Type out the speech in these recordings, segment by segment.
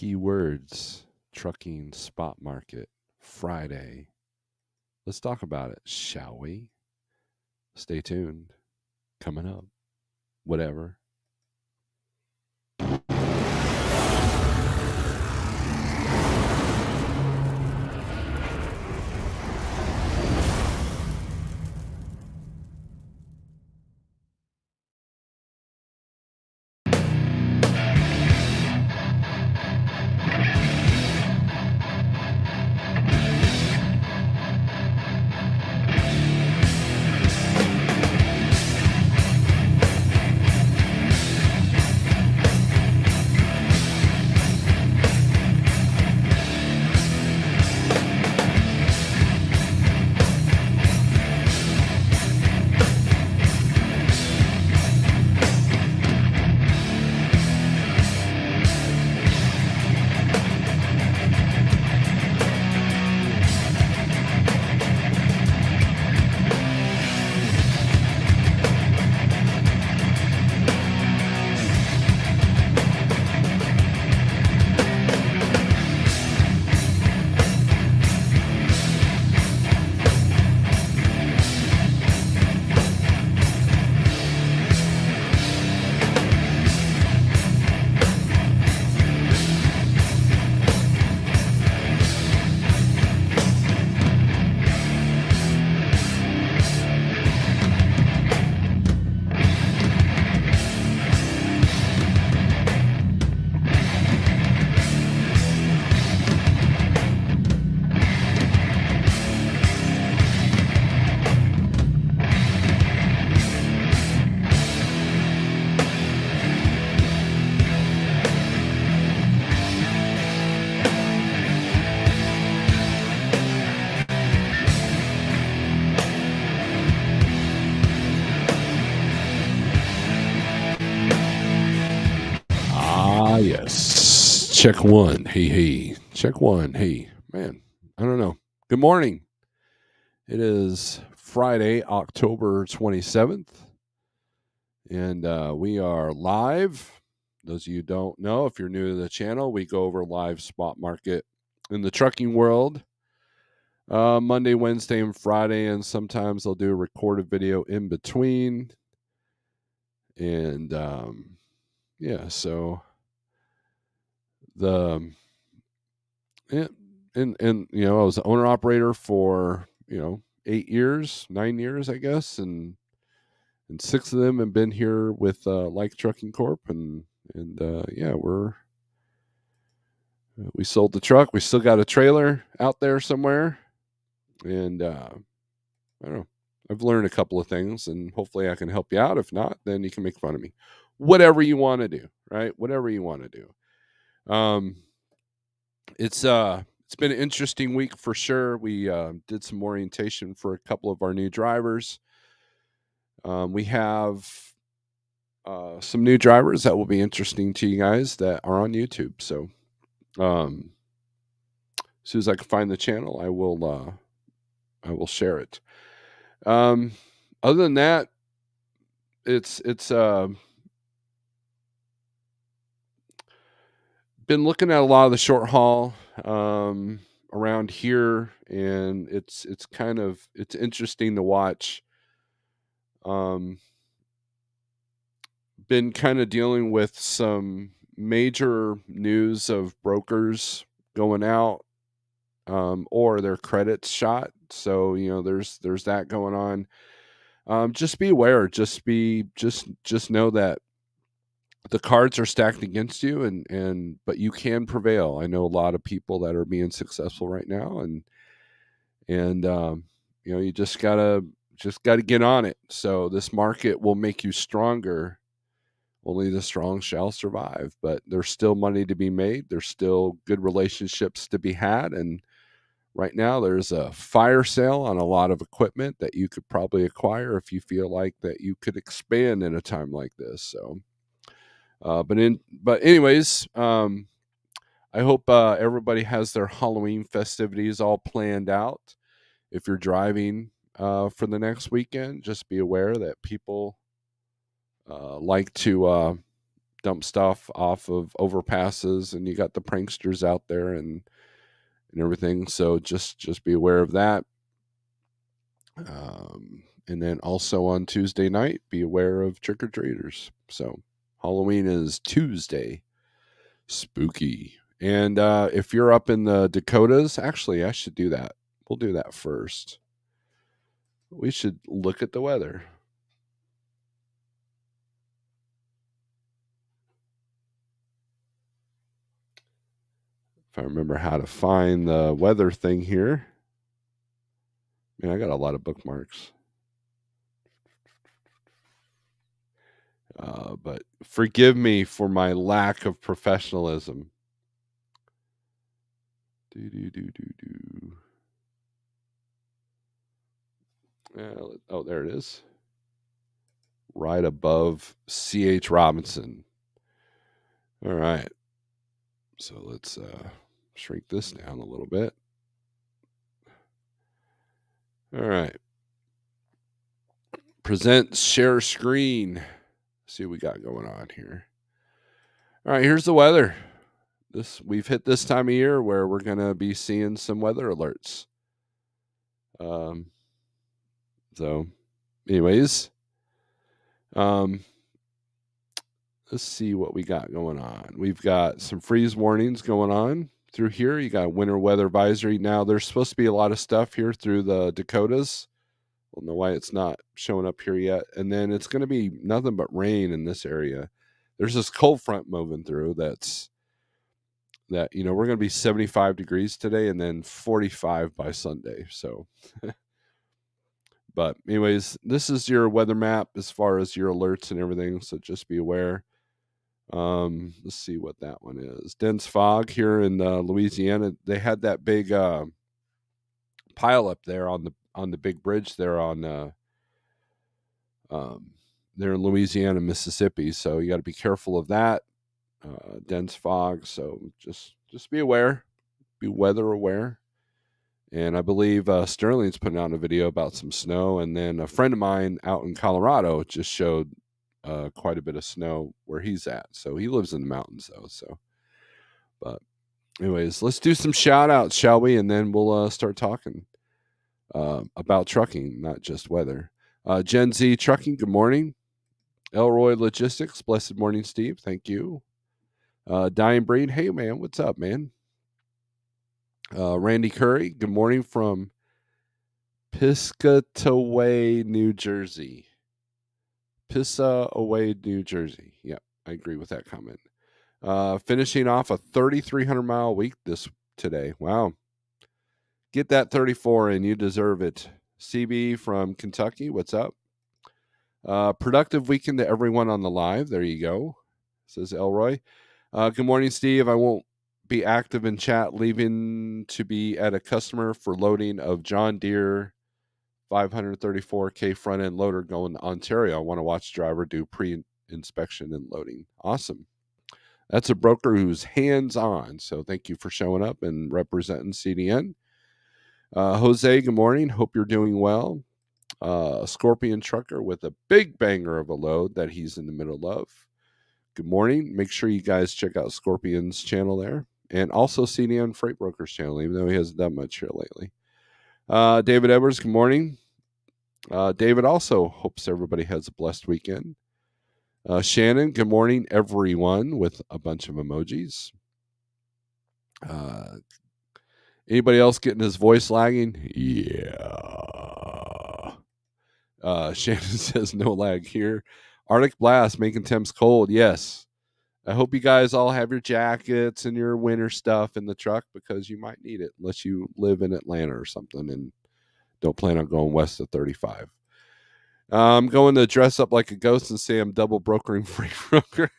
Keywords, trucking spot market, Friday. Let's talk about it, shall we? Stay tuned. Coming up. Whatever. Yes. Check one. Hey. Check one. Hey, man. I don't know. Good morning. It is Friday, October 27th. And we are live. Those of you who don't know, if you're new to the channel, we go over live spot market in the trucking world. Monday, Wednesday, and Friday. And sometimes I'll do a recorded video in between. And so and I was an owner operator for 9 years, I guess, and 6 of them have been here with Like Trucking Corp, and we sold the truck. We still got a trailer out there somewhere, and I don't know. I've learned a couple of things, and hopefully I can help you out. If not, then you can make fun of me. Whatever you want to do, right? Whatever you want to do. It's been an interesting week for sure. We did some orientation for a couple of our new drivers. We have some new drivers that will be interesting to you guys that are on YouTube. So as soon as I can find the channel, I will share it. Other than that, it's been looking at a lot of the short haul around here, and it's interesting to watch. Been kind of dealing with some major news of brokers going out or their credits shot. So there's that going on. Just be aware. Just know that the cards are stacked against you, but you can prevail. I know a lot of people that are being successful right now, and you just gotta get on it. So this market will make you stronger. Only the strong shall survive. But there's still money to be made. There's still good relationships to be had, and right now there's a fire sale on a lot of equipment that you could probably acquire if you feel like that you could expand in a time like this. So. But anyways, I hope everybody has their Halloween festivities all planned out. If you're driving for the next weekend, just be aware that people like to dump stuff off of overpasses, and you got the pranksters out there and everything. So just be aware of that. And then also on Tuesday night, be aware of trick or treaters. So Halloween is Tuesday. Spooky. And if you're up in the Dakotas, actually, I should do that. We'll do that first. We should look at the weather. If I remember how to find the weather thing here. Man, I got a lot of bookmarks. But forgive me for my lack of professionalism. Oh, there it is. Right above C.H. Robinson. All right. So let's shrink this down a little bit. All right. Present share screen. See what we got going on here. All right, here's the weather. We've hit this time of year where we're gonna be seeing some weather alerts. So, anyways, let's see what we got going on. We've got some freeze warnings going on through here. You got winter weather advisory. Now, there's supposed to be a lot of stuff here through the Dakotas. I don't know why it's not showing up here yet. And then it's going to be nothing but rain in this area. There's this cold front moving through we're going to be 75 degrees today and then 45 by Sunday. So, but anyways, this is your weather map as far as your alerts and everything. So just be aware. Let's see what that one is. Dense fog here in Louisiana. They had that big pile up there on the big bridge there on there in Louisiana, Mississippi. So you got to be careful of that. Dense fog. So just be aware, be weather aware. And I believe Sterling's putting out a video about some snow. And then a friend of mine out in Colorado just showed quite a bit of snow where he's at. So he lives in the mountains though. So, but anyways, let's do some shout outs, shall we? And then we'll start talking about trucking, not just weather. Gen Z Trucking, good morning. Elroy Logistics, blessed morning, Steve. Thank you. Dying Breed, hey man, what's up, man? Randy Curry, good morning from Piscataway, New Jersey. Piscataway, New Jersey. Yep, I agree with that comment. Finishing off a 3,300-mile week today. Wow. Get that 34 in. You deserve it. CB from Kentucky, what's up? Productive weekend to everyone on the live. There you go, says Elroy. Good morning, Steve. I won't be active in chat, leaving to be at a customer for loading of John Deere 534K front end loader going to Ontario. I want to watch driver do pre-inspection and loading. Awesome. That's a broker who's hands-on. So thank you for showing up and representing CDN. Jose, good morning. Hope you're doing well. Scorpion trucker with a big banger of a load that he's in the middle of. Good morning. Make sure you guys check out Scorpion's channel there. And also CDN Freight Brokers channel, even though he hasn't done much here lately. David Edwards, good morning. David also hopes everybody has a blessed weekend. Shannon, good morning, everyone, with a bunch of emojis. Anybody else getting his voice lagging? Yeah. Shannon says no lag here. Arctic blast making temps cold. Yes. I hope you guys all have your jackets and your winter stuff in the truck because you might need it unless you live in Atlanta or something and don't plan on going west of 35. I'm going to dress up like a ghost and say I'm double brokering freight broker.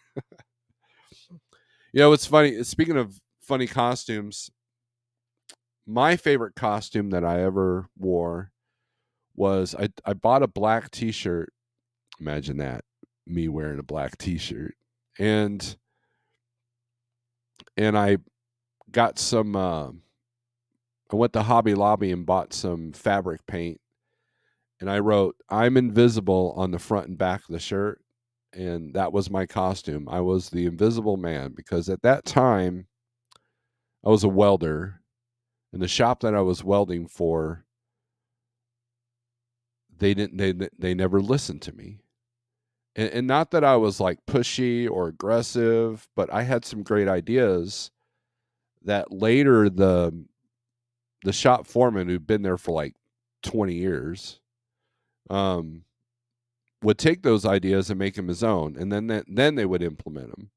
It's funny. Speaking of funny costumes, my favorite costume that I ever wore was I bought a black t-shirt. Imagine that, me wearing a black t-shirt. And I got some I went to Hobby Lobby and bought some fabric paint. And I wrote, "I'm invisible" on the front and back of the shirt. and that was my costume. I was the Invisible Man because at that time I was a welder, and the shop that I was welding for, they never listened to me. And not that I was like pushy or aggressive, but I had some great ideas that later the shop foreman who'd been there for like 20 years um, would take those ideas and make them his own, and then they would implement them.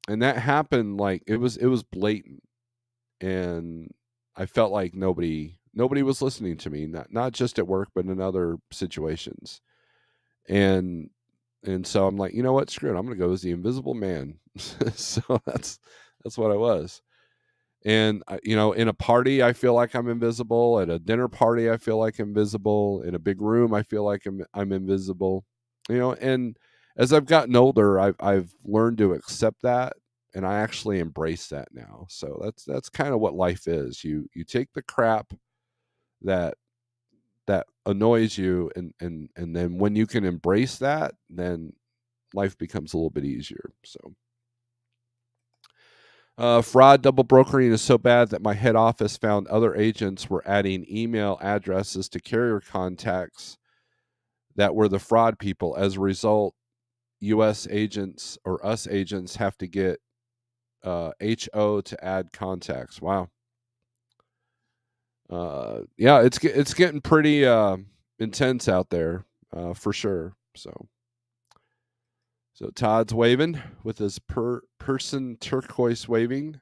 And that happened like it was blatant, and I felt like nobody was listening to me, not just at work, but in other situations. And so I'm like, you know what, screw it, I'm gonna go as the Invisible Man. So that's what I was. And in a party, I feel like I'm invisible. At a dinner party, I feel like I'm invisible. In a big room, I feel like I'm invisible. And as I've gotten older, I've learned to accept that, and I actually embrace that now. So that's kind of what life is. You take the crap that annoys you, and then when you can embrace that, then life becomes a little bit easier. So fraud double brokering is so bad that my head office found other agents were adding email addresses to carrier contacts that were the fraud people. As a result, U.S. agents or us agents have to get HO to add contacts. Wow. Yeah, it's getting pretty intense out there for sure. So Todd's waving with his person turquoise waving.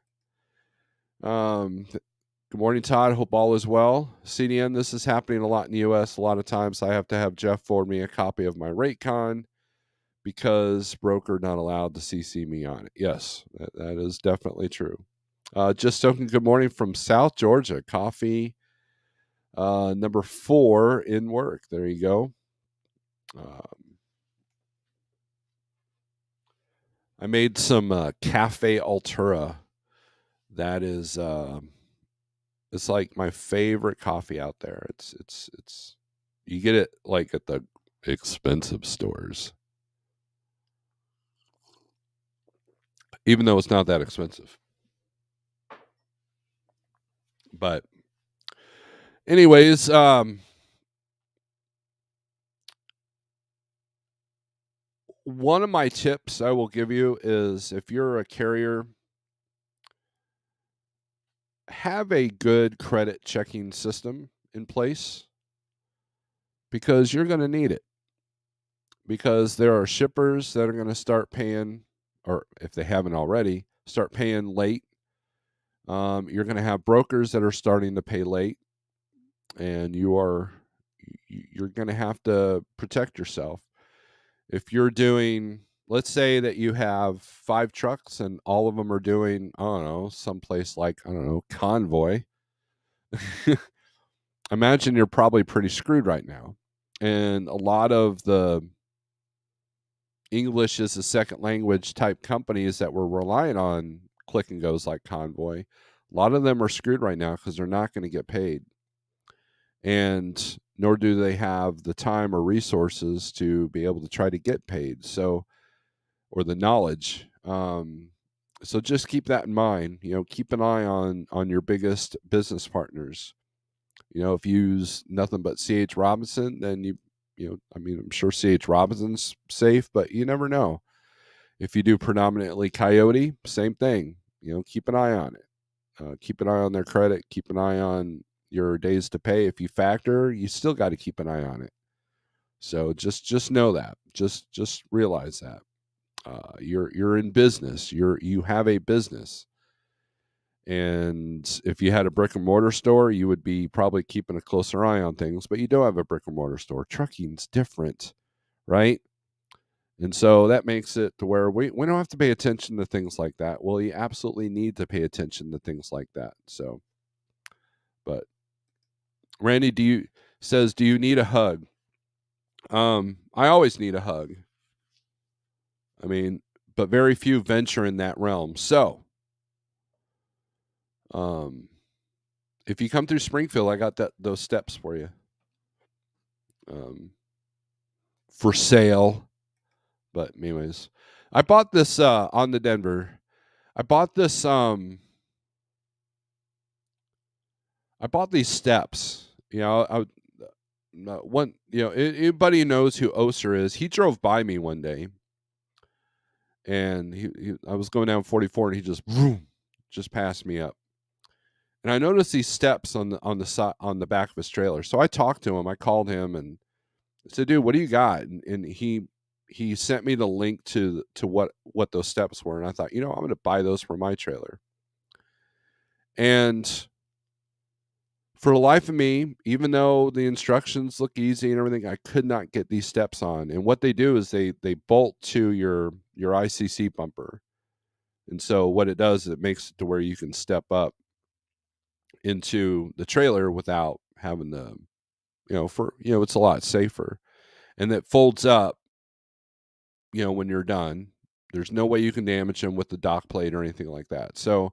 Good morning, Todd. Hope all is well. CDN, this is happening a lot in the U.S. A lot of times I have to have Jeff forward me a copy of my rate con because broker not allowed to CC me on it. Yes, that is definitely true. Just talking good morning from South Georgia. Coffee number 4 in work. There you go. I made some Cafe Altura. That is it's like my favorite coffee out there. It's you get it like at the expensive stores, even though it's not that expensive. But anyways, one of my tips I will give you is if you're a carrier, have a good credit checking system in place because you're going to need it. Because there are shippers that are going to start paying, or if they haven't already, start paying late. You're going to have brokers that are starting to pay late, and you're going to have to protect yourself. If you're doing, let's say that you have 5 trucks and all of them are doing, I don't know, someplace like, I don't know, Convoy. Imagine you're probably pretty screwed right now. And a lot of the English as a second language type companies that were relying on click and goes like Convoy, a lot of them are screwed right now because they're not going to get paid. And nor do they have the time or resources to be able to try to get paid. So, or the knowledge. So just keep that in mind. Keep an eye on your biggest business partners. If you use nothing but CH Robinson, then I'm sure CH Robinson's safe, but you never know. If you do predominantly Coyote, same thing. Keep an eye on it. Keep an eye on their credit. Keep an eye on your days to pay. If you factor, you still got to keep an eye on it. So just know that. Just realize that. You're in business. You have a business. And if you had a brick and mortar store, you would be probably keeping a closer eye on things, but you don't have a brick and mortar store. Trucking's different, right? And so that makes it to where we don't have to pay attention to things like that. Well, you absolutely need to pay attention to things like that. So, but Randy, do you need a hug? I always need a hug. I mean, but very few venture in that realm. So, if you come through Springfield, I got those steps for you. For sale. But anyways, I bought this on the Denver. I bought this I bought these steps. One, anybody who knows who Oser is, he drove by me one day, and I was going down 44, and he just vroom, just passed me up. And I noticed these steps on the back of his trailer. So I talked to him. I called him and I said, "Dude, what do you got?" And he sent me the link to what those steps were. And I thought, I'm going to buy those for my trailer. And for the life of me, even though the instructions look easy and everything, I could not get these steps on. And what they do is they bolt to your ICC bumper. And so what it does is it makes it to where you can step up into the trailer without having to, it's a lot safer. And it folds up, when you're done. There's no way you can damage them with the dock plate or anything like that. So,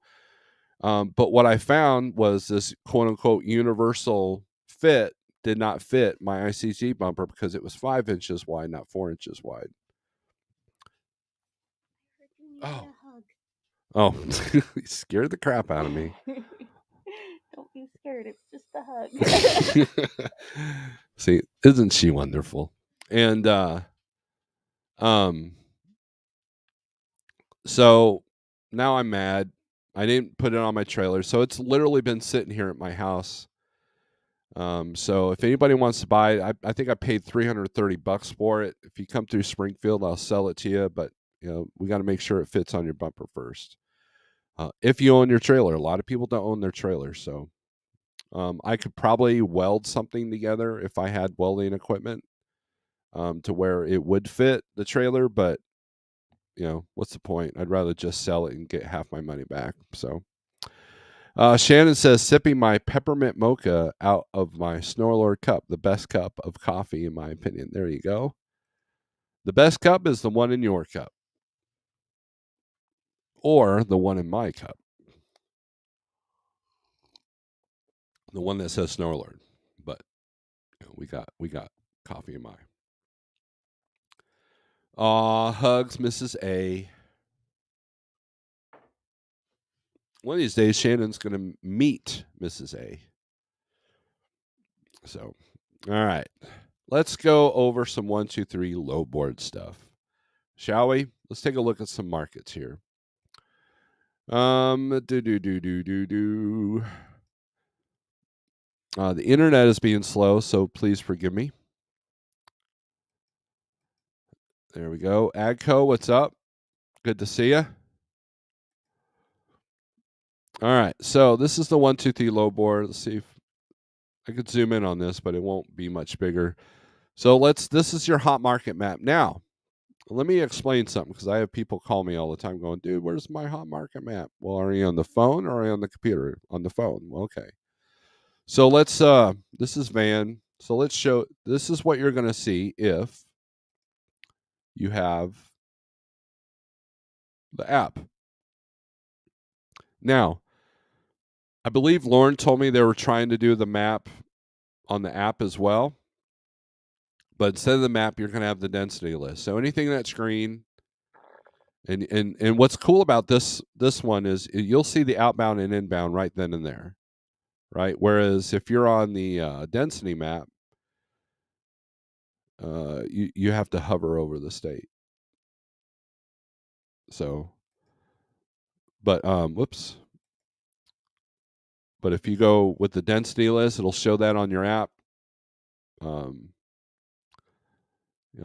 but what I found was this quote unquote universal fit did not fit my ICC bumper because it was 5 inches wide, not 4 inches wide. Oh, you scared the crap out of me. Don't be scared. It's just a hug. See, isn't she wonderful? And so now I'm mad. I didn't put it on my trailer, so it's literally been sitting here at my house. So if anybody wants to buy it, I think I paid $330 for it. If you come through Springfield, I'll sell it to you, but we got to make sure it fits on your bumper first. If you own your trailer, a lot of people don't own their trailer, so I could probably weld something together if I had welding equipment to where it would fit the trailer, but what's the point? I'd rather just sell it and get half my money back. So Shannon says, sipping my peppermint mocha out of my Snorelord cup, the best cup of coffee, in my opinion. There you go. The best cup is the one in your cup or the one in my cup. The one that says Snorelord. But we got coffee in mine. Aw, hugs, Mrs. A. One of these days, Shannon's going to meet Mrs. A. So, all right. Let's go over some 1, 2, 3 low board stuff. Shall we? Let's take a look at some markets here. The internet is being slow, so please forgive me. There we go. Agco, what's up? Good to see you. All right, so this is the 1, 2, 3 low board. Let's see if I could zoom in on this, but it won't be much bigger. So this is your hot market map. Now, let me explain something because I have people call me all the time going, dude, where's my hot market map? Well, are you on the phone or are you on the computer? On the phone. Well, okay. So let's this is Van. So let's show, this is what you're going to see if you have the app. Now, I believe Lauren told me they were trying to do the map on the app as well. But instead of the map, you're going to have the density list. So anything that's green, and what's cool about this one is you'll see the outbound and inbound right then and there, right? Whereas if you're on the density map, you have to hover over the state. So, but whoops. But if you go with the density list, it'll show that on your app.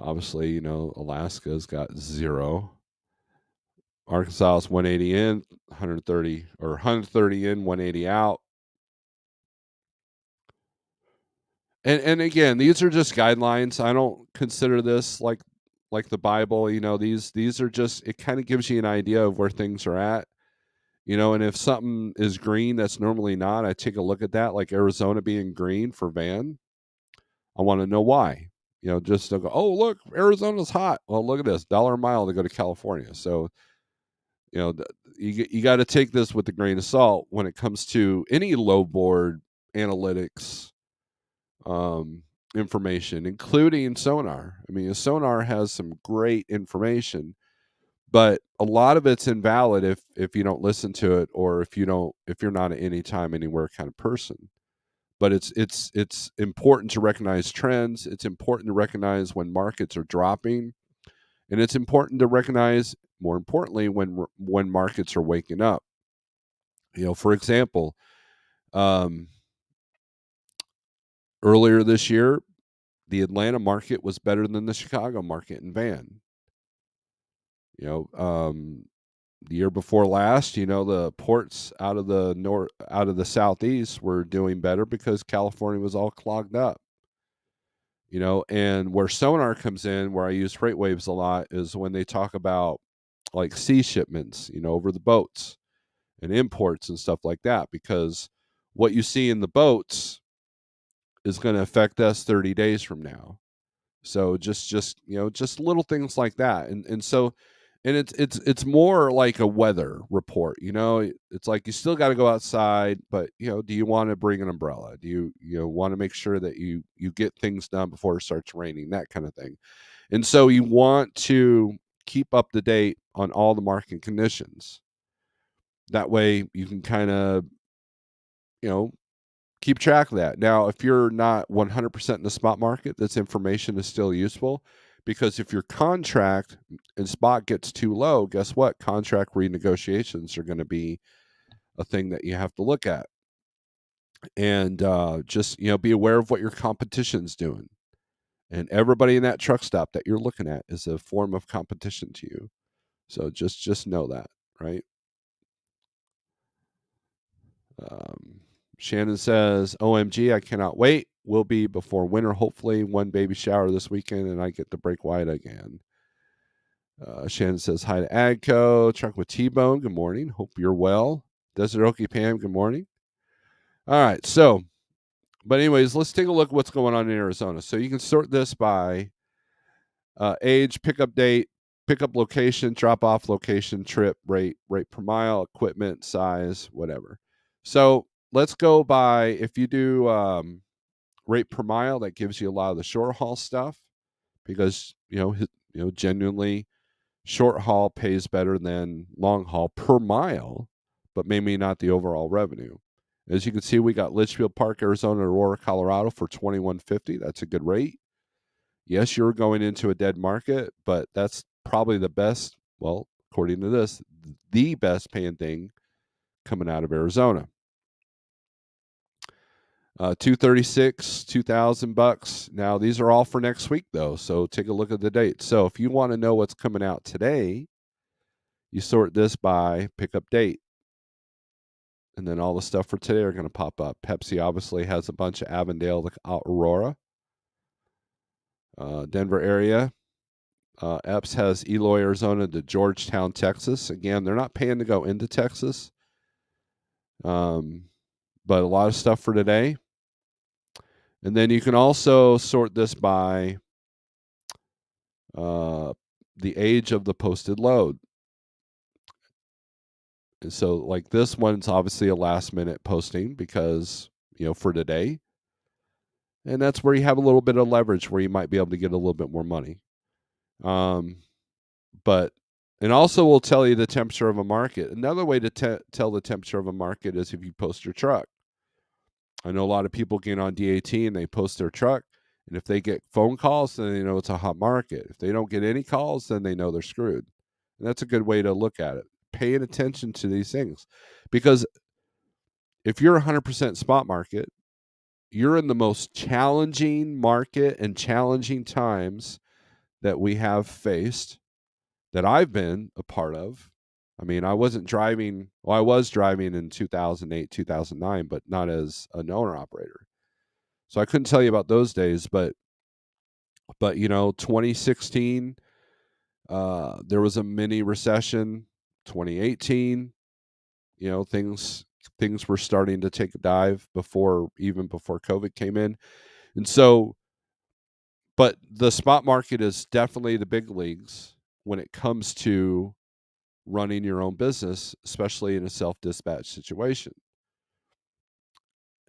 Obviously, Alaska's got 0. Arkansas is 180 in, 130 or 130 in, 180 out. And again, these are just guidelines. I don't consider this like the Bible. These are just, it kind of gives you an idea of where things are at. And if something is green that's normally not, I take a look at that, like Arizona being green for van. I want to know why. Just to go, oh, look, Arizona's hot. Well, look at this, $1 a mile to go to California. So, you got to take this with a grain of salt when it comes to any low board analytics information, including sonar. I mean, a sonar has some great information, but a lot of it's invalid if you don't listen to it, or if you're not an anytime anywhere kind of person. But it's important to recognize trends. It's important to recognize when markets are dropping, and it's important to recognize, more importantly, when markets are waking up. For example, um, earlier this year, the Atlanta market was better than the Chicago market in van. You know, the year before last, the ports out of the southeast were doing better because California was all clogged up. And where sonar comes in, where I use freight waves a lot, is when they talk about like sea shipments, over the boats and imports and stuff like that, because what you see in the boats is going to affect us 30 days from now. So just little things like that. And it's more like a weather report. It's like you still got to go outside, but do you want to bring an umbrella? Do you want to make sure that you get things done before it starts raining, that kind of thing. And so you want to keep up to date on all the market conditions. That way you can kind of, you know, keep track of that. Now, if you're not 100% in the spot market, this information is still useful, because if your contract in spot gets too low, guess what? Contract renegotiations are going to be a thing that you have to look at. And just, be aware of what your competition's doing. And everybody in that truck stop that you're looking at is a form of competition to you. So just know that, right? Um, Shannon says, "OMG, I cannot wait. Will be before winter. Hopefully, one baby shower this weekend, and I get to break white again." Shannon says, "Hi to Agco. Truck with T-Bone. Good morning. Hope you're well." Desert Okie Pam. Good morning. All right. But anyways, let's take a look at what's going on in Arizona. So you can sort this by age, pickup date, pickup location, drop off location, trip, rate per mile, equipment, size, whatever. So let's go by, if you do rate per mile, that gives you a lot of the short haul stuff, because genuinely short haul pays better than long haul per mile, but maybe not the overall revenue. As you can see, we got Litchfield Park, Arizona, Aurora, Colorado for $21.50. That's a good rate. Yes, you're going into a dead market, but that's probably the best, well, according to this, the best paying thing coming out of Arizona. 236, $2,000. Now these are all for next week though, so take a look at the date. So if you want to know what's coming out today, you sort this by pickup date, and then all the stuff for today are going to pop up. Pepsi obviously has a bunch of Avondale to Aurora, Denver area. Epps has Eloy, Arizona to Georgetown, Texas. Again, they're not paying to go into Texas, but a lot of stuff for today. And then you can also sort this by the age of the posted load. And so, like this one's obviously a last minute posting because, for today. And that's where you have a little bit of leverage, where you might be able to get a little bit more money. But and also will tell you the temperature of a market. Another way to tell the temperature of a market is if you post your truck. I know a lot of people get on DAT and they post their truck, and if they get phone calls, then they know it's a hot market. If they don't get any calls, then they know they're screwed. And that's a good way to look at it. Paying attention to these things, because if you're 100% spot market, you're in the most challenging market and challenging times that we have faced, that I've been a part of. I mean, I was driving in 2008, 2009, but not as an owner operator. So I couldn't tell you about those days, but 2016, there was a mini recession. 2018, things were starting to take a dive before COVID came in. And so, but the spot market is definitely the big leagues when it comes to running your own business, especially in a self-dispatch situation.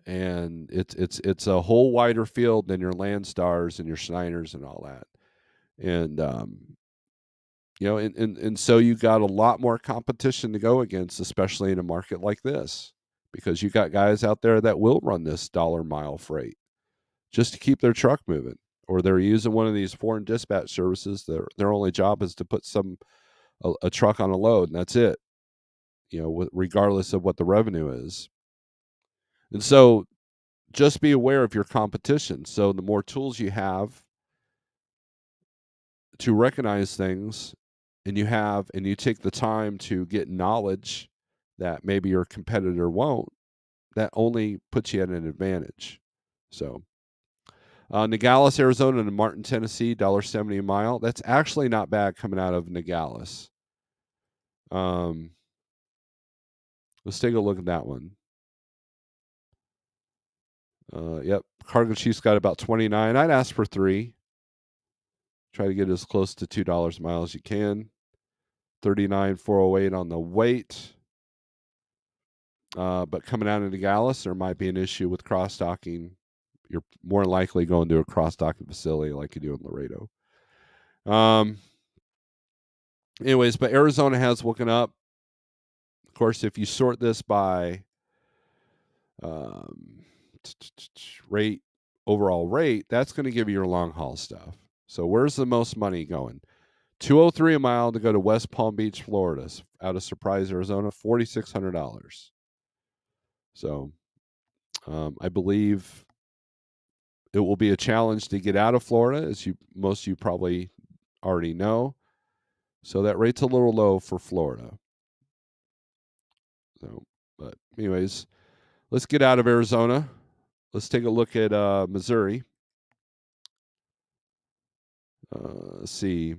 and it's a whole wider field than your Landstars and your Schneiders and all that. And and so you got a lot more competition to go against, especially in a market like this, because you got guys out there that will run this dollar mile freight just to keep their truck moving, or they're using one of these foreign dispatch services. Their only job is to put a truck on a load, and that's it. Regardless of what the revenue is. And so just be aware of your competition. So the more tools you have to recognize things, and you take the time to get knowledge that maybe your competitor won't, that only puts you at an advantage. So Nogales, Arizona to Martin, Tennessee, $1.70 a mile. That's actually not bad coming out of Nogales. Let's take a look at that one. Yep, Cargo Chief's got about 29. I'd ask for 3. Try to get as close to $2 a mile as you can. 39,408 on the weight. But coming out into Gallus, there might be an issue with cross docking. You're more likely going to a cross docking facility like you do in Laredo. Anyways, but Arizona has woken up. Of course, if you sort this by rate, overall rate, that's going to give you your long haul stuff. So where's the most money going? $203 a mile to go to West Palm Beach, Florida, out of Surprise, Arizona, $4,600. So I believe it will be a challenge to get out of Florida, as most of you probably already know. So that rate's a little low for Florida. So, but anyways, let's get out of Arizona. Let's take a look at Missouri. Let's see.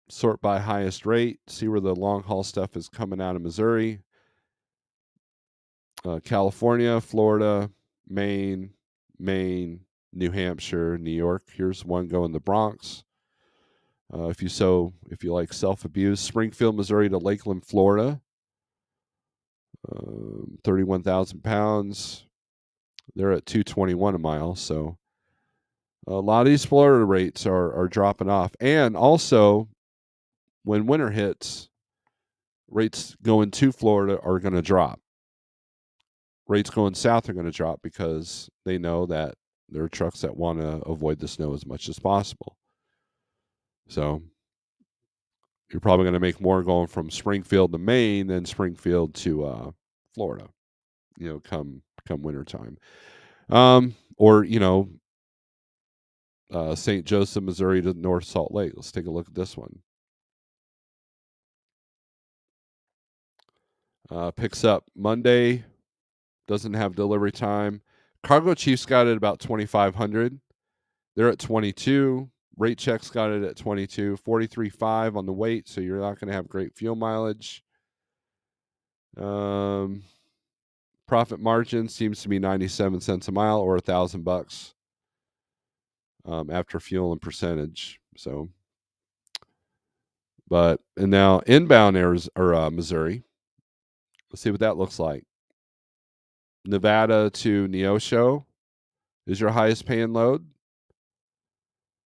Sort by highest rate. See where the long haul stuff is coming out of Missouri. California, Florida, Maine, New Hampshire, New York. Here's one going to the Bronx. If you like self-abuse, Springfield, Missouri to Lakeland, Florida. 31,000 pounds. They're at 221 a mile. So a lot of these Florida rates are dropping off. And also, when winter hits, rates going to Florida are going to drop. Rates going south are going to drop because they know that there are trucks that want to avoid the snow as much as possible. So you're probably going to make more going from Springfield to Maine than Springfield to Florida, come wintertime. Or St. Joseph, Missouri to North Salt Lake. Let's take a look at this one. Picks up Monday. Doesn't have delivery time. Cargo Chief's got it about 2,500. They're at 22. Rate Check's got it at 22. 43.5 on the weight, so you're not going to have great fuel mileage. Profit margin seems to be 97 cents a mile or $1,000 after fuel and percentage. So, and now inbound Missouri. Let's see what that looks like. Nevada to Neosho is your highest paying load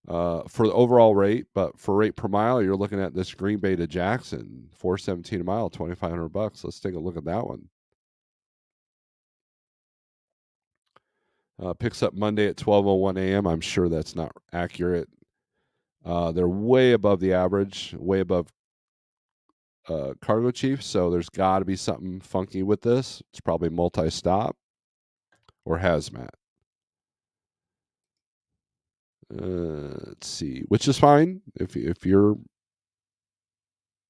for the overall rate, but for rate per mile, you're looking at this Green Bay to Jackson, $417 a mile, $2,500. Let's take a look at that one. Picks up Monday at 12:01 a.m. I'm sure that's not accurate. They're way above the average, way above Cargo Chief, so there's got to be something funky with this. It's probably multi-stop or hazmat. Let's see, which is fine if you're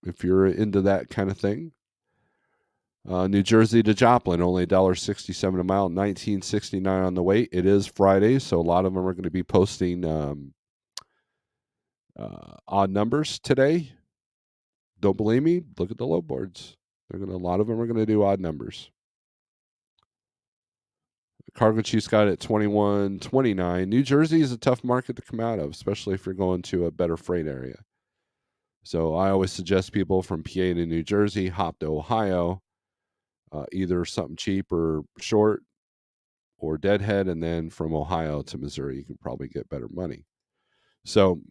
into that kind of thing. New Jersey to Joplin, only $1.67 a mile, $19.69 on the weight. It is Friday, so a lot of them are going to be posting odd numbers today. Don't believe me? Look at the load boards. A lot of them are going to do odd numbers. Cargo Chief's got it at 21.29. New Jersey is a tough market to come out of, especially if you're going to a better freight area. So I always suggest people from PA to New Jersey hop to Ohio, either something cheap or short, or Deadhead, and then from Ohio to Missouri, you can probably get better money. So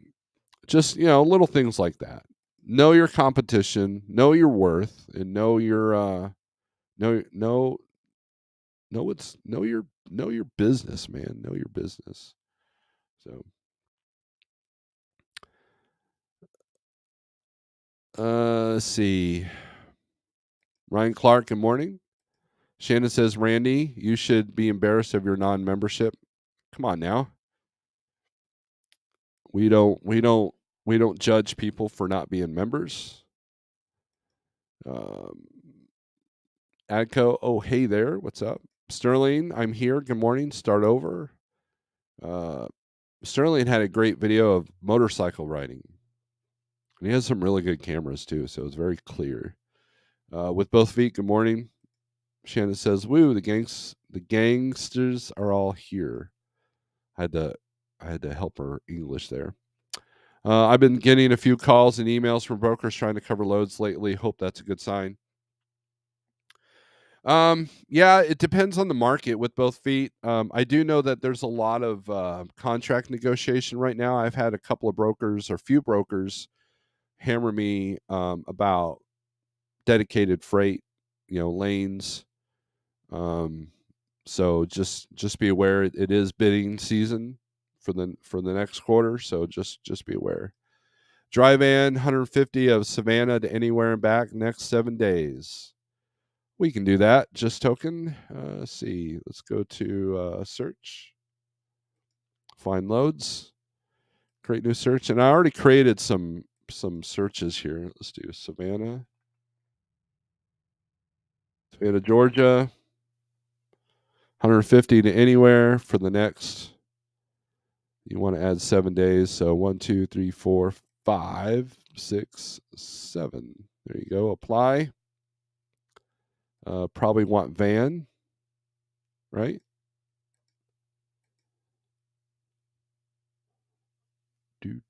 just little things like that. Know your competition, know your worth, and know your know your business, man. Know your business. So let's see. Ryan Clark, good morning. Shannon says, Randy, you should be embarrassed of your non-membership. Come on now. We don't judge people for not being members. Um, Adco, oh hey there, what's up? Sterling, I'm here. Good morning. Start over. Uh, Sterling had a great video of motorcycle riding. And he has some really good cameras too, so it's very clear. With both feet, good morning. Shannon says, "Woo, the gangsters are all here." I had to I had to help her English there. I've been getting a few calls and emails from brokers trying to cover loads lately. Hope that's a good sign. Yeah, it depends on the market with both feet. I do know that there's a lot of contract negotiation right now. I've had a couple of brokers or few brokers hammer me about dedicated freight, lanes. Um, so just be aware it is bidding season for the next quarter. So just be aware. Dry van 150 of Savannah to anywhere and back next 7 days. We can do that. Just token. Let's see. Let's go to search. Find loads. Create new search. And I already created some searches here. Let's do Savannah, Georgia. 150 to anywhere for the next. You want to add 7 days. So 1, 2, 3, 4, 5, 6, 7. There you go. Apply. Probably want van, right? Do.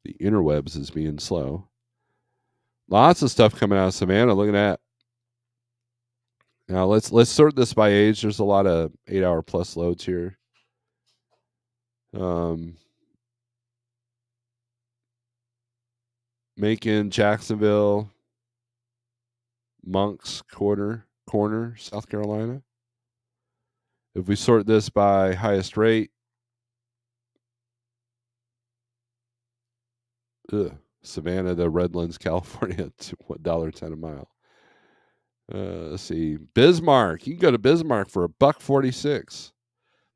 The interwebs is being slow. Lots of stuff coming out of Savannah. Look at that. Now let's sort this by age. There's a lot of 8-hour plus loads here. Macon, Jacksonville, Monks Corner, South Carolina. If we sort this by highest rate, Savannah to Redlands, California, $1.10 a mile. Let's see, Bismarck. You can go to Bismarck for $1.46.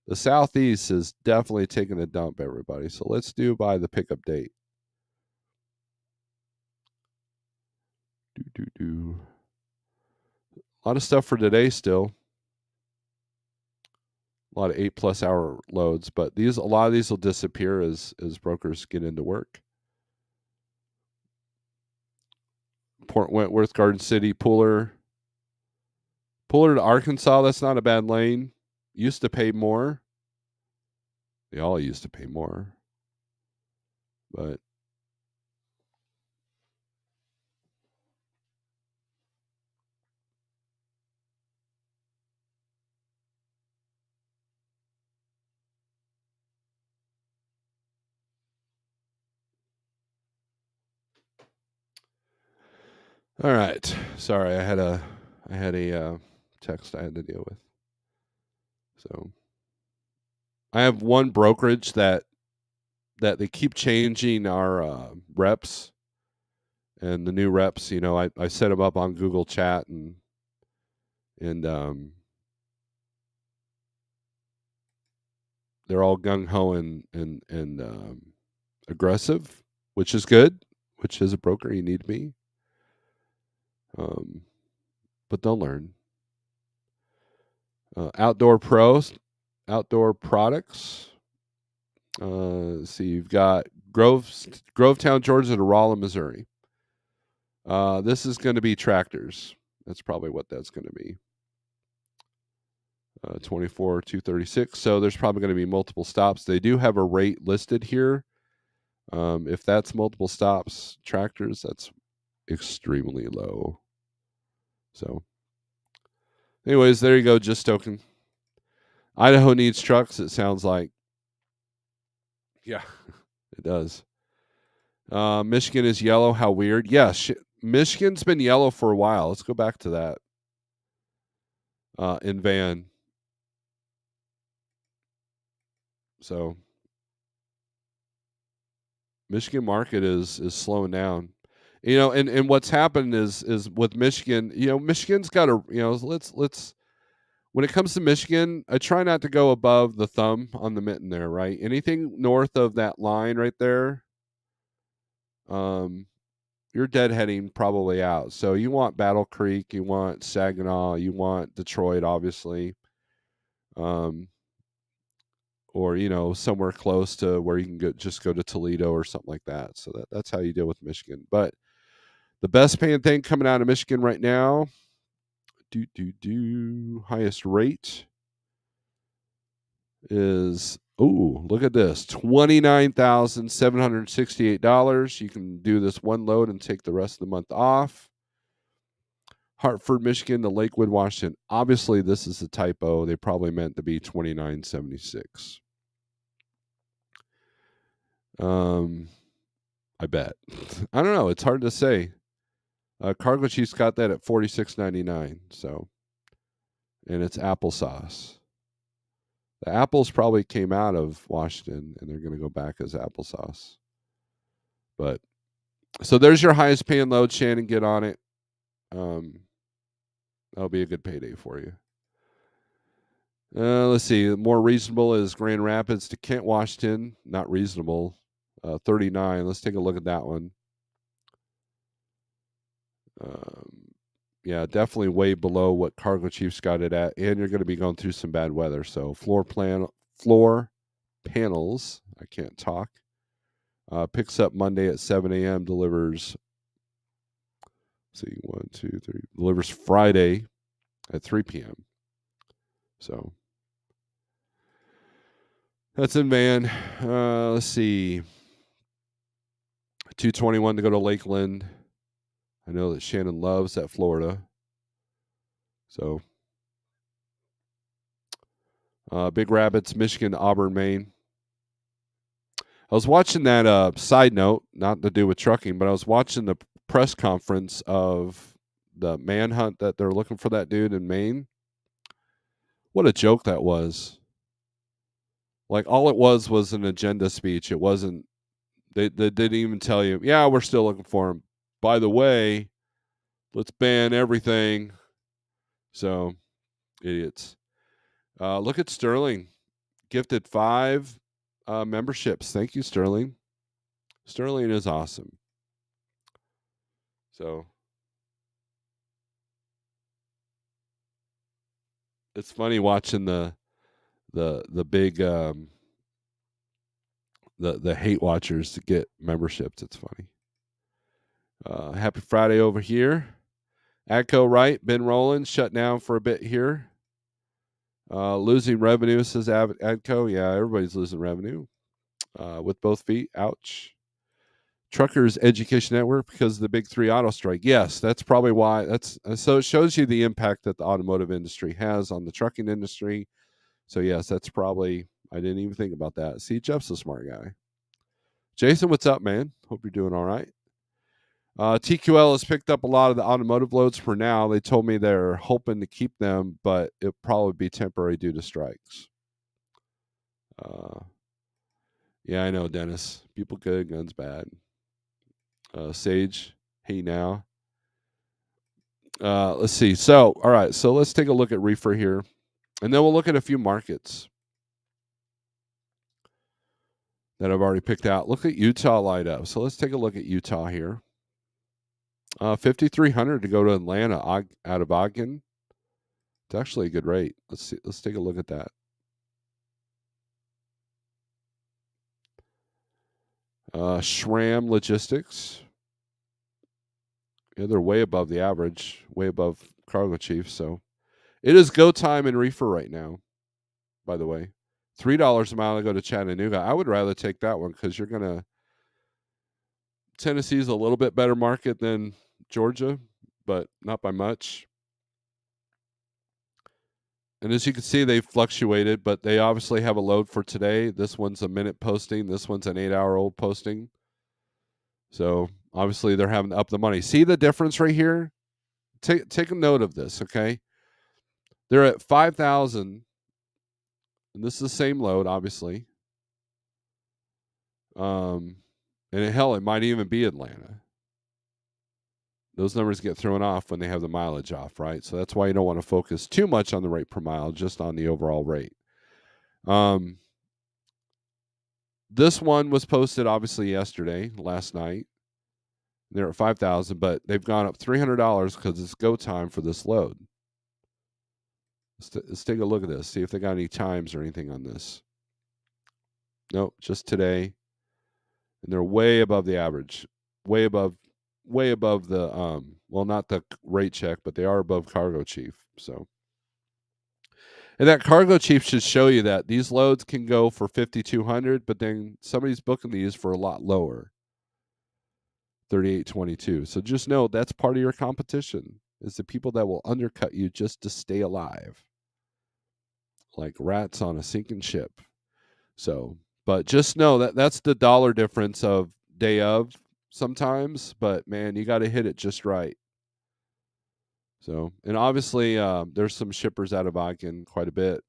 The Southeast is definitely taking a dump, everybody. So let's do by the pickup date. A lot of stuff for today still. A lot of 8+ hour loads, but a lot of these will disappear as brokers get into work. Port Wentworth, Garden City, Pooler to Arkansas. That's not a bad lane. Used to pay more. They all used to pay more, but all right. Sorry, I had a text I had to deal with. So I have one brokerage that they keep changing our reps, and the new reps. I set them up on Google Chat and they're all gung ho and aggressive, which is good. Which as a broker you need to be. But they'll learn. Outdoor pros, outdoor products. Let's see, you've got Grovetown, Georgia to Rolla, Missouri. This is going to be tractors. That's probably what that's going to be. 24 236. So there's probably going to be multiple stops. They do have a rate listed here. If that's multiple stops, tractors, that's extremely low. So Anyways, there you go, just token. Idaho needs trucks, it sounds like. Yeah, it does. Michigan is yellow. How weird. Yeah, Michigan's been yellow for a while. Let's go back to that. In Van. So Michigan market is slowing down. And what's happened is with Michigan, Michigan's got a let's when it comes to Michigan, I try not to go above the thumb on the mitten there, right? Anything north of that line right there, you're deadheading probably out. So you want Battle Creek, you want Saginaw, you want Detroit, obviously, um, or somewhere close to where you can just go to Toledo or something like that. So that's how you deal with Michigan. But the best paying thing coming out of Michigan right now, highest rate is look at this, $29,768. You can do this one load and take the rest of the month off. Hartford, Michigan to Lakewood, Washington. Obviously, this is a typo. They probably meant to be 2976. I bet. I don't know. It's hard to say. Cargo Chiefs got that at 46.99. So, and it's applesauce. The apples probably came out of Washington, and they're going to go back as applesauce. But so there's your highest paying load, Shannon. Get on it. That'll be a good payday for you. Let's see. More reasonable is Grand Rapids to Kent, Washington. Not reasonable. 39. Let's take a look at that one. Yeah, definitely way below what Cargo Chiefs got it at, and you're going to be going through some bad weather. So floor panels. I can't talk. Picks up Monday at 7 a.m. Delivers. Let's see, 1, 2, 3. Delivers Friday at 3 p.m. So that's in Van. Let's see. 221 to go to Lakeland. I know that Shannon loves that Florida. So Big Rapids, Michigan, Auburn, Maine. I was watching that side note, not to do with trucking, but I was watching the press conference of the manhunt that they're looking for that dude in Maine. What a joke that was. Like all it was an agenda speech. It wasn't they didn't even tell you, yeah, we're still looking for him. By the way, let's ban everything. So idiots. Look at Sterling. Gifted 5 memberships. Thank you, Sterling. Sterling is awesome. So it's funny watching the big the hate watchers to get memberships. It's funny. Happy Friday over here. Adco, right? Been rolling, shut down for a bit here. Losing revenue, says Adco. Yeah, everybody's losing revenue with both feet. Ouch. Truckers Education Network because of the big 3 auto strike. Yes, that's probably why. So it shows you the impact that the automotive industry has on the trucking industry. So yes, that's probably. I didn't even think about that. See, Jeff's a smart guy. Jason, what's up, man? Hope you're doing all right. TQL has picked up a lot of the automotive loads for now. They told me they're hoping to keep them, but it'll probably be temporary due to strikes. Yeah, I know, Dennis. People good, guns bad. Sage, hey now. Let's see. So, all right. So let's take a look at Reefer here, and then we'll look at a few markets that I've already picked out. Look at Utah light up. So let's take a look at Utah here. 5,300 to go to Atlanta out of Ogden. It's actually a good rate. Let's see. Let's take a look at that. Schramm Logistics. Yeah, they're way above the average, way above Cargo Chief. So it is go time in Reefer right now, by the way. $3 a mile to go to Chattanooga. I would rather take that one because you're going to. Tennessee's a little bit better market than Georgia, but not by much. And as you can see, they've fluctuated, but they obviously have a load for today. This one's a minute posting. This one's an 8-hour-old posting. So obviously they're having to up the money. See the difference right here? Take a note of this, okay? They're at 5,000, and this is the same load, obviously. And hell, it might even be Atlanta. Those numbers get thrown off when they have the mileage off, right? So that's why you don't want to focus too much on the rate per mile, just on the overall rate. This one was posted obviously yesterday, last night. They're at 5,000, but they've gone up $300 because it's go time for this load. Let's take a look at this, see if they got any times or anything on this. Nope, just today. And they're way above the average, way above the well, not the rate check, but they are above cargo chief. So, and that cargo chief should show you that these loads can go for 5,200, but then somebody's booking these for a lot lower, 3822. So just know that's part of your competition, is the people that will undercut you just to stay alive, like rats on a sinking ship. So, but just know that that's the dollar difference of day of sometimes, but man, you got to hit it just right. So, and obviously, there's some shippers out of Ogden quite a bit.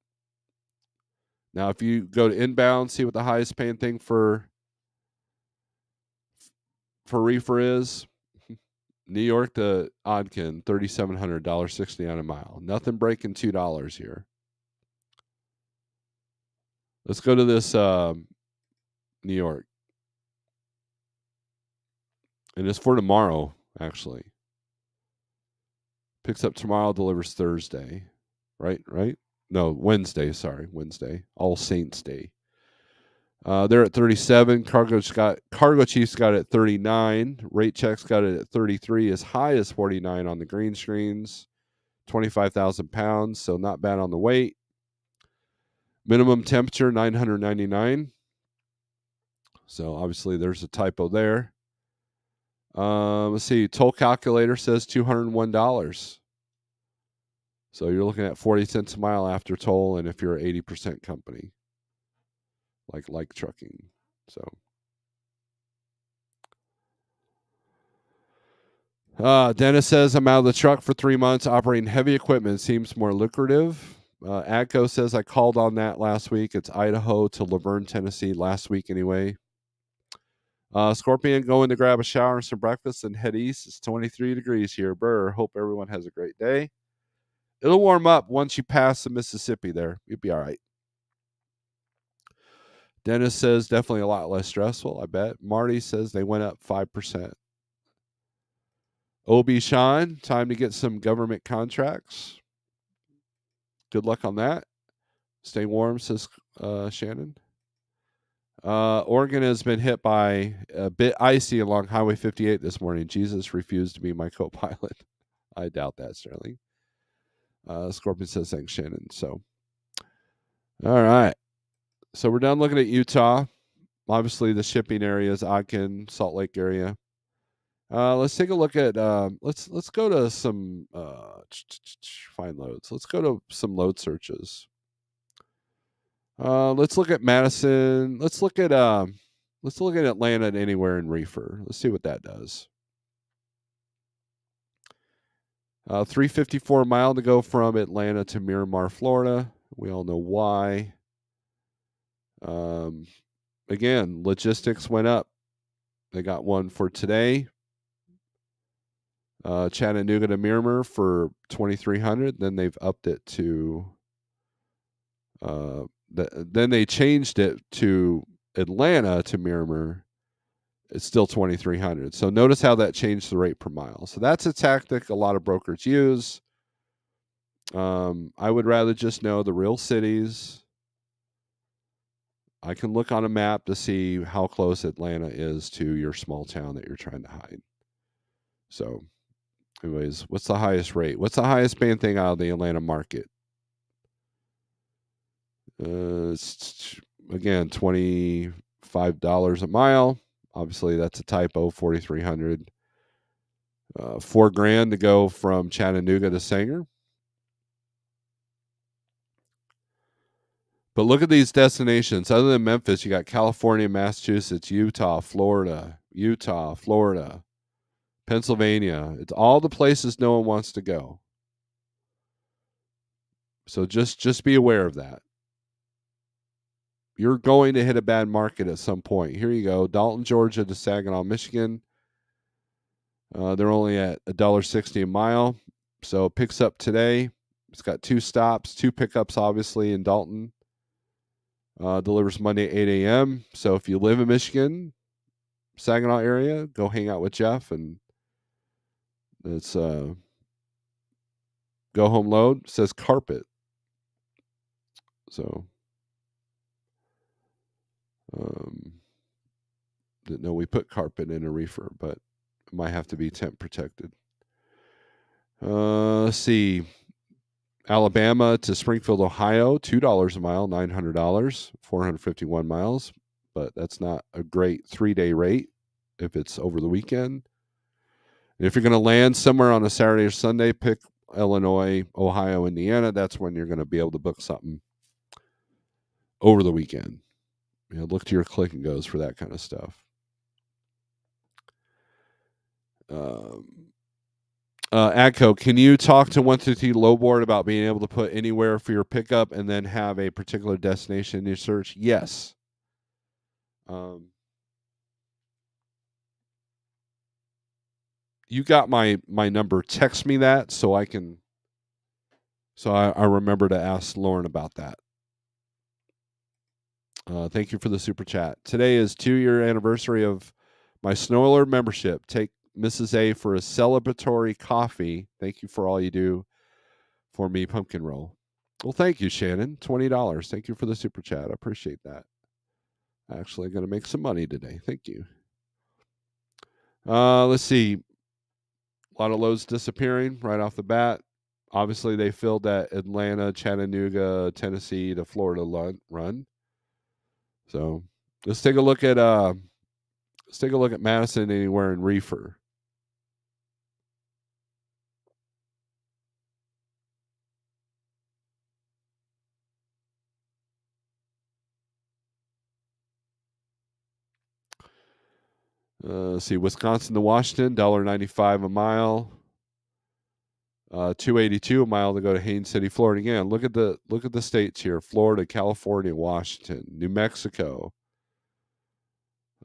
Now, if you go to inbound, see what the highest paying thing for Reefer is. New York to Ogden, $3,700, $1.60 on a mile. Nothing breaking $2 here. Let's go to this New York, and it's for tomorrow. Actually, picks up tomorrow, delivers Thursday. Right? No, Wednesday. Sorry, Wednesday. All Saints Day. They're at 37. Cargo Chiefs got it at 39. Rate checks got it at 33. As high as 49 on the green screens. 25,000 pounds, so not bad on the weight. Minimum temperature 999. So obviously there's a typo there. Let's see. Toll calculator says $201. So you're looking at 40 cents a mile after toll, and if you're an 80% company, like trucking. So Dennis says, I'm out of the truck for 3 months. Operating heavy equipment seems more lucrative. Atco says, I called on that last week. It's Idaho to Laverne, Tennessee, last week anyway. Scorpion going to grab a shower and some breakfast and head east. It's 23 degrees here. Burr. Hope everyone has a great day. It'll warm up once you pass the Mississippi there. You'll be all right. Dennis says definitely a lot less stressful, I bet. Marty says they went up 5%. OB Sean, time to get some government contracts. Good luck on that. Stay warm, says Shannon. Oregon has been hit by a bit icy along Highway 58 this morning. Jesus refused to be my co-pilot. I doubt that, Sterling. Scorpion says thanks, Shannon. So, all right. So we're done looking at Utah. Obviously, the shipping areas, Ogden, Salt Lake area. Let's take a look at. Let's go to some find loads. Let's go to some load searches. Let's look at Madison. Let's look at Atlanta and anywhere in Reefer. Let's see what that does. 354 mile to go from Atlanta to Miramar, Florida. We all know why. Again, logistics went up. They got one for today. Chattanooga to Miramar for 2,300. Then they've upped it to. Then they changed it to Atlanta to Miramar. It's still 2,300. So notice how that changed the rate per mile. So that's a tactic a lot of brokers use. I would rather just know the real cities. I can look on a map to see how close Atlanta is to your small town that you're trying to hide. So, anyways, what's the highest rate? What's the highest paying thing out of the Atlanta market? Again, $25 a mile. Obviously, that's a typo. 4,300. $4,000 to go from Chattanooga to Sanger. But look at these destinations. Other than Memphis, you got California, Massachusetts, Utah, Florida, Pennsylvania. It's all the places no one wants to go. So just be aware of that. You're going to hit a bad market at some point. Here you go. Dalton, Georgia to Saginaw, Michigan. They're only at $1.60 a mile. So it picks up today. It's got 2 stops, 2 pickups, obviously, in Dalton. Delivers Monday at 8 a.m. So if you live in Michigan, Saginaw area, go hang out with Jeff, and it's go home load. It says carpet. So didn't know we put carpet in a reefer, but it might have to be temp protected. Let's see. Alabama to Springfield, Ohio, $2 a mile, $900, 451 miles. But that's not a great 3-day rate if it's over the weekend. If you're going to land somewhere on a Saturday or Sunday, pick Illinois, Ohio, Indiana. That's when you're going to be able to book something over the weekend. Look to your click and goes for that kind of stuff. Agco, can you talk to 133 Lowboard about being able to put anywhere for your pickup and then have a particular destination in your search? Yes. You got my number. Text me that so I can. So I remember to ask Lauren about that. Thank you for the super chat. Today is 2-year anniversary of my Snorelord membership. Take Mrs. A for a celebratory coffee. Thank you for all you do for me, pumpkin roll. Well, thank you, Shannon. $20. Thank you for the super chat. I appreciate that. Actually going to make some money today. Thank you. Let's see. A lot of loads disappearing right off the bat. Obviously, they filled that Atlanta, Chattanooga, Tennessee to Florida run. So let's take a look at Madison anywhere in Reefer. Let's see, Wisconsin to Washington, $1.95 a mile. 282 a mile to go to Haines City, Florida. Again, look at the states here: Florida, California, Washington, New Mexico.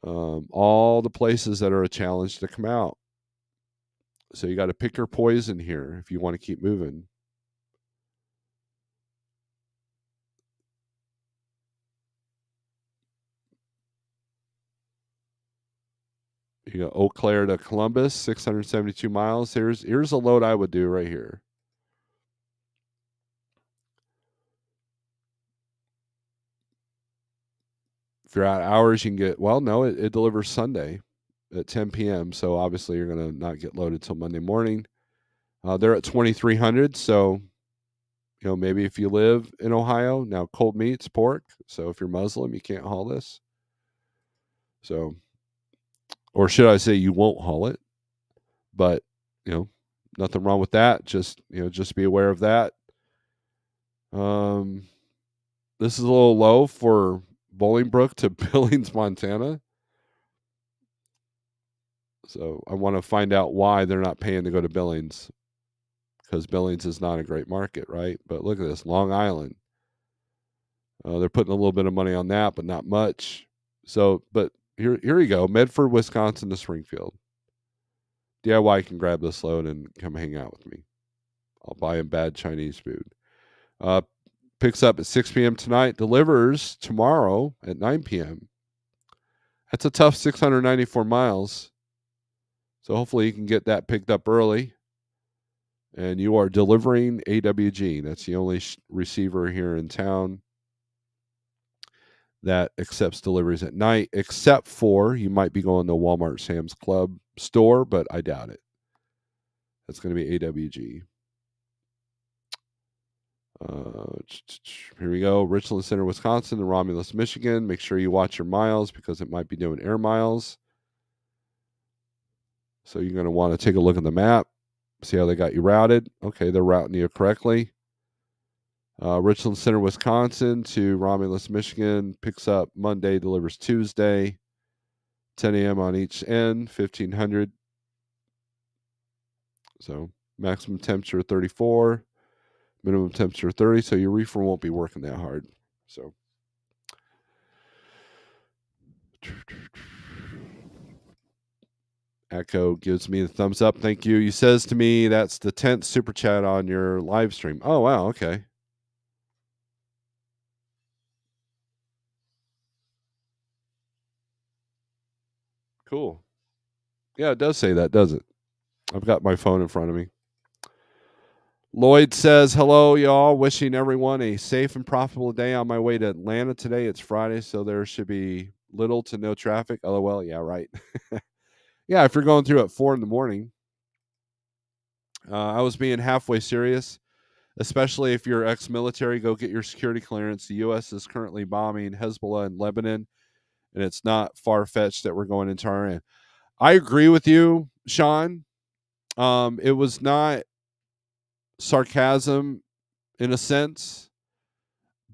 All the places that are a challenge to come out. So you got to pick your poison here if you want to keep moving. You got Eau Claire to Columbus, 672 miles. Here's a load I would do right here. If you're out hours, you can get, well, no, it delivers Sunday at 10 p.m. So obviously you're going to not get loaded till Monday morning. They're at 2,300. So, maybe if you live in Ohio, now cold meat's pork. So if you're Muslim, you can't haul this. So, or should I say you won't haul it, but, nothing wrong with that. Just be aware of that. This is a little low for Bolingbrook to Billings, Montana. So I want to find out why they're not paying to go to Billings, because Billings is not a great market, right? But look at this, Long Island. They're putting a little bit of money on that, but not much. So, but here you go, Medford, Wisconsin to Springfield. DIY can grab this load and come hang out with me. I'll buy him bad Chinese food. Picks up at 6 p.m. tonight, delivers tomorrow at 9 p.m. That's a tough 694 miles. So hopefully you can get that picked up early. And you are delivering AWG. That's the only receiver here in town that accepts deliveries at night, except for you might be going to Walmart Sam's Club store, but I doubt it. That's going to be AWG. Here we go. Richland Center, Wisconsin, and Romulus, Michigan. Make sure you watch your miles because it might be doing air miles. So you're going to want to take a look at the map, see how they got you routed. Okay, they're routing you correctly. Richland Center, Wisconsin to Romulus, Michigan. Picks up Monday, delivers Tuesday. 10 a.m. on each end, 1500. So maximum temperature 34, minimum temperature 30. So your reefer won't be working that hard. So Echo gives me the thumbs up. Thank you. He says to me, that's the 10th super chat on your live stream. Oh, wow. Okay. Cool. Yeah, it does say that, does it? I've got my phone in front of me. Lloyd says, hello, y'all. Wishing everyone a safe and profitable day on my way to Atlanta today. It's Friday, so there should be little to no traffic. LOL. Yeah, right. Yeah, if you're going through at 4 in the morning, I was being halfway serious, especially if you're ex military, go get your security clearance. The U.S. is currently bombing Hezbollah in Lebanon, and it's not far fetched that we're going into Iran. I agree with you, Sean. It was not sarcasm in a sense,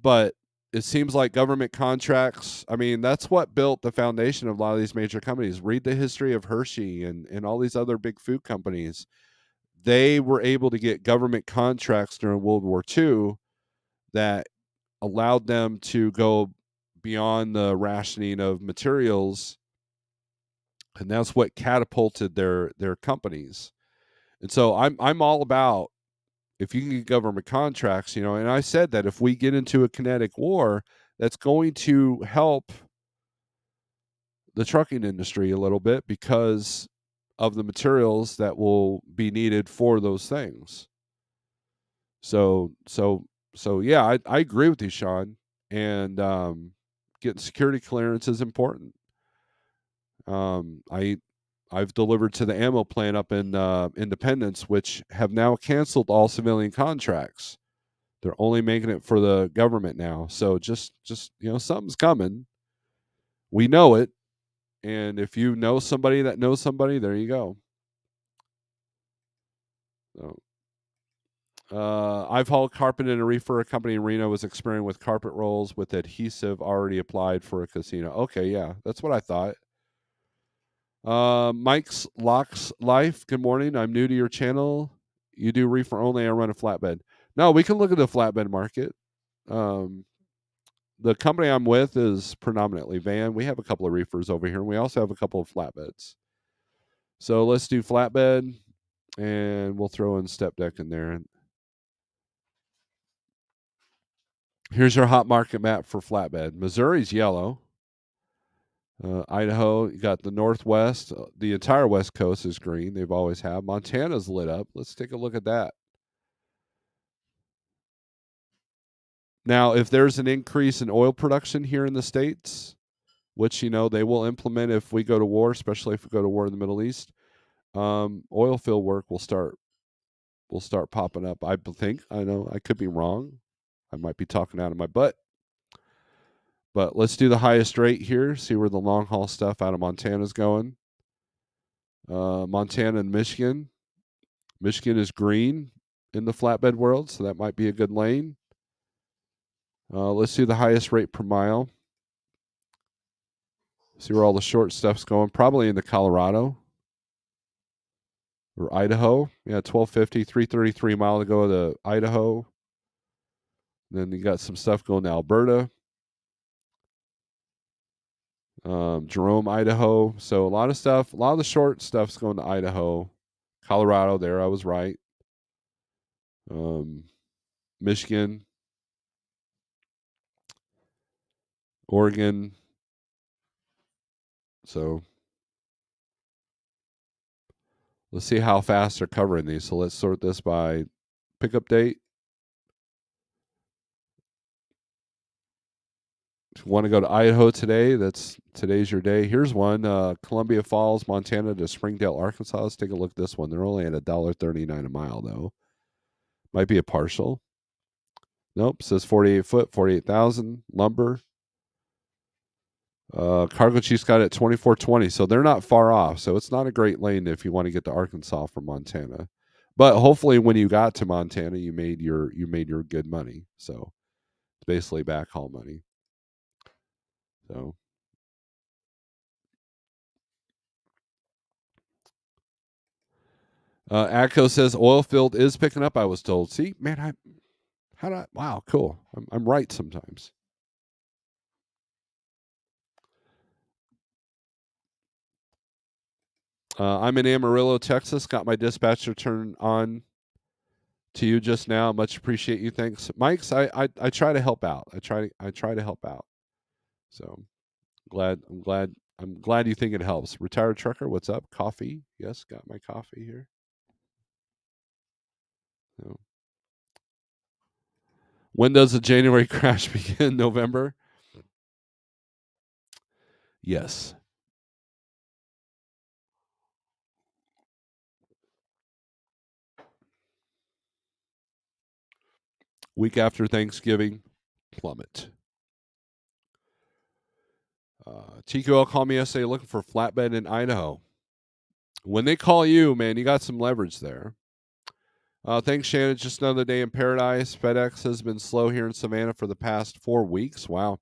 but it seems like government contracts. I mean, that's what built the foundation of a lot of these major companies. Read the history of Hershey and all these other big food companies. They were able to get government contracts during World War II that allowed them to go beyond the rationing of materials, and that's what catapulted their companies. And so I'm all about, if you can get government contracts, and I said that if we get into a kinetic war, that's going to help the trucking industry a little bit because of the materials that will be needed for those things. So yeah, I agree with you, Sean. And getting security clearance is important. I've delivered to the ammo plant up in Independence, which have now canceled all civilian contracts. They're only making it for the government now. So just something's coming. We know it, and if you know somebody that knows somebody, there you go. So, I've hauled carpet in a reefer. A company in Reno was experimenting with carpet rolls with adhesive already applied for a casino. Okay, yeah, that's what I thought. Mike's Locks Life. Good morning. I'm new to your channel. You do reefer only. I run a flatbed. No, we can look at the flatbed market. Um, the company I'm with is predominantly van. We have a couple of reefers over here, and we also have a couple of flatbeds. So let's do flatbed, and we'll throw in step deck in there. Here's your hot market map for flatbed. Missouri's yellow. Idaho, you got the Northwest. The entire West Coast is green. They've always had. Montana's lit up. Let's take a look at that. Now, if there's an increase in oil production here in the States, which, they will implement if we go to war, especially if we go to war in the Middle East, oil field work will start popping up. I think. I know I could be wrong. I might be talking out of my butt. But let's do the highest rate here, see where the long haul stuff out of Montana is going. Montana and Michigan. Michigan is green in the flatbed world, so that might be a good lane. Let's do the highest rate per mile. See where all the short stuff's going. Probably into Colorado or Idaho. Yeah, 1250, 333 mile to go to Idaho. Then you got some stuff going to Alberta. Jerome, Idaho. So a lot of the short stuff's going to Idaho. Colorado, there I was right. Michigan, Oregon. So let's see how fast they're covering these. So let's sort this by pickup date. If you want to go to Idaho today, today's your day. Here's one: Columbia Falls, Montana to Springdale, Arkansas. Let's take a look at this one. They're only at $1.39 a mile, though. Might be a partial. Nope, says 48 foot, 48,000 lumber. Cargo Chief's got it at 2420, so they're not far off. So it's not a great lane if you want to get to Arkansas from Montana. But hopefully, when you got to Montana, you made your good money. So it's basically backhaul money. So Atco says oil field is picking up. I was told. See, man, wow, cool. I'm right sometimes. I'm in Amarillo, Texas. Got my dispatcher turned on to you just now. Much appreciate you. Thanks, Mike's. I try to help out. I try to help out. So I'm glad you think it helps. Retired trucker, what's up? Coffee? Yes, got my coffee here. So, when does the January crash begin? November? Yes. Week after Thanksgiving, plummet. TQL called me yesterday looking for flatbed in Idaho. When they call you, man, you got some leverage there. Thanks, Shannon. Just another day in paradise. FedEx has been slow here in Savannah for the past 4 weeks. Wow.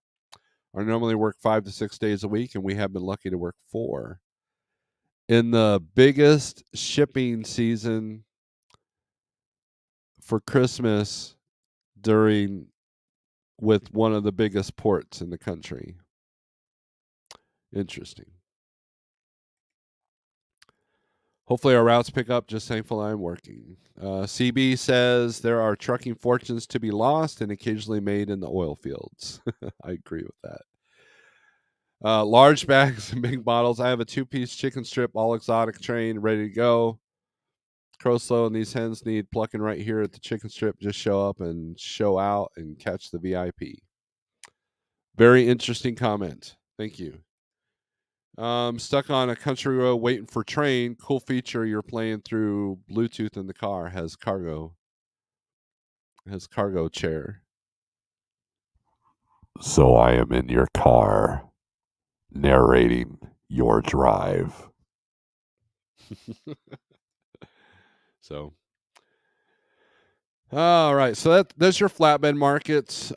I normally work 5 to 6 days a week, and we have been lucky to work 4. In the biggest shipping season for Christmas during with one of the biggest ports in the country. Interesting. Hopefully our routes pick up. Just thankful I'm working. CB says there are trucking fortunes to be lost and occasionally made in the oil fields. I agree with that. Large bags and big bottles. I have a 2-piece chicken strip, all exotic train, ready to go. Crow slow, and these hens need plucking right here at the chicken strip. Just show up and show out and catch the VIP. Very interesting comment. Thank you. Stuck on a country road waiting for train. Cool feature. You're playing through Bluetooth in the car. Has cargo chair. So I am in your car, narrating your drive. So, all right. So that's your flatbed markets.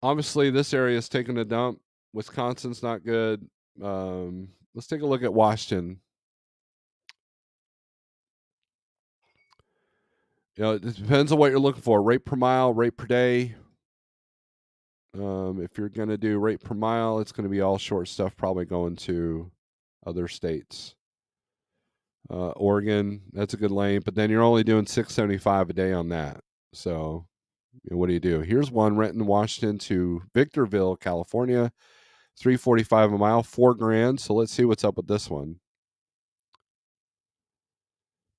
Obviously, this area is taking a dump. Wisconsin's not good. Let's take a look at Washington. It depends on what you're looking for. Rate per mile, rate per day. If you're going to do rate per mile, it's going to be all short stuff, probably going to other states. Oregon, that's a good lane, but then you're only doing $675 a day on that. So, what do? Here's one: Renton, Washington to Victorville, California, $345 a mile, $4,000. So let's see what's up with this one.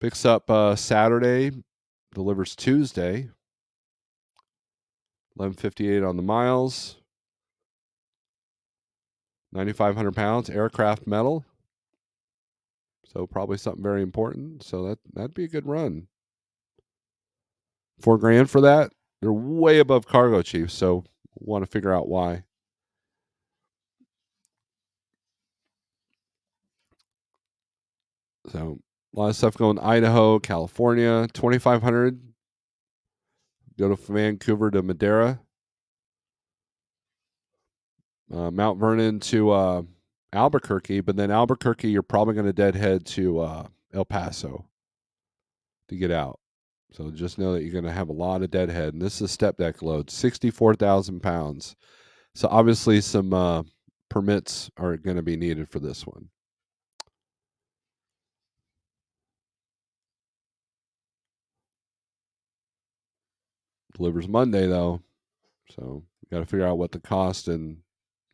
Picks up Saturday, delivers Tuesday. 1158 on the miles. 9,500 pounds, aircraft metal. So probably something very important. So that'd be a good run. $4,000 for that. They're way above cargo chief, so want to figure out why. So a lot of stuff going Idaho, California, 2,500. Go to Vancouver to Madera. Mount Vernon to Albuquerque, but then Albuquerque, you're probably going to deadhead to El Paso to get out. So just know that you're going to have a lot of deadhead. And this is a step deck load, 64,000 pounds. So obviously some permits are going to be needed for this one. Delivers Monday, though. So we got to figure out what the cost and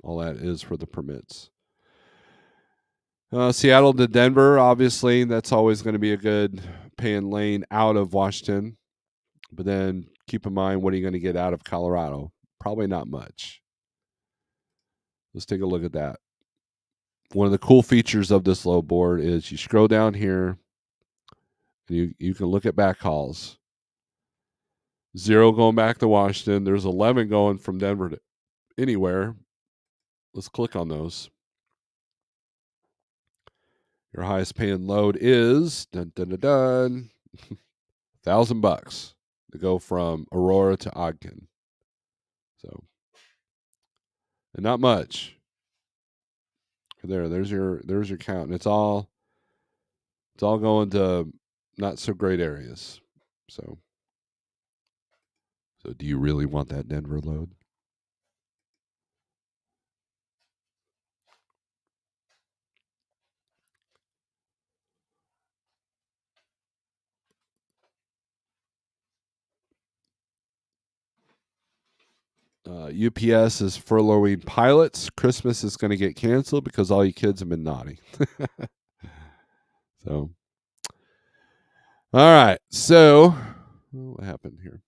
all that is for the permits. Seattle to Denver, obviously, that's always going to be a good paying lane out of Washington. But then keep in mind, what are you going to get out of Colorado? Probably not much. Let's take a look at that. One of the cool features of this load board is you scroll down here and you can look at backhauls. 0 going back to Washington. There's 11 going from Denver to anywhere. Let's click on those. Your highest paying load is $1,000 to go from Aurora to Ogden. So, and not much. There's your count, and it's all going to not so great areas. So do you really want that Denver load? UPS is furloughing pilots. Christmas is going to get canceled because all you kids have been naughty. So, all right. So, what happened here?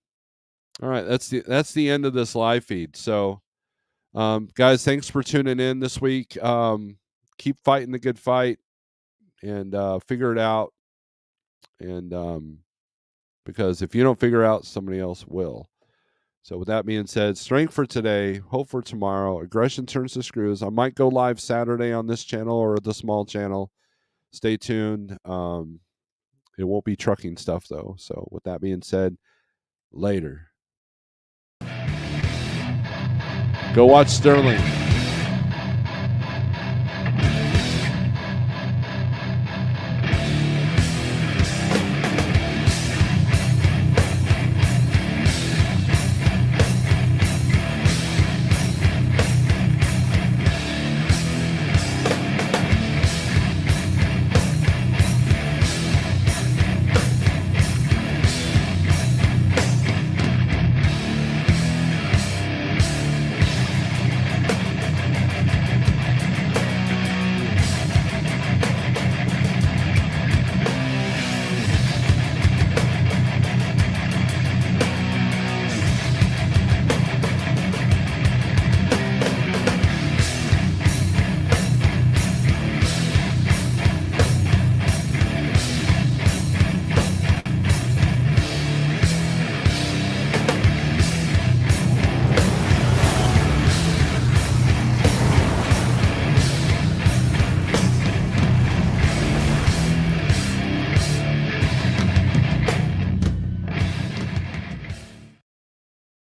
All right, that's the end of this live feed. So, guys, thanks for tuning in this week. Keep fighting the good fight and figure it out. And because if you don't figure out, somebody else will. So with that being said, strength for today, hope for tomorrow. Aggression turns to screws. I might go live Saturday on this channel or the small channel. Stay tuned. It won't be trucking stuff though. So with that being said, later. Go watch Sterling.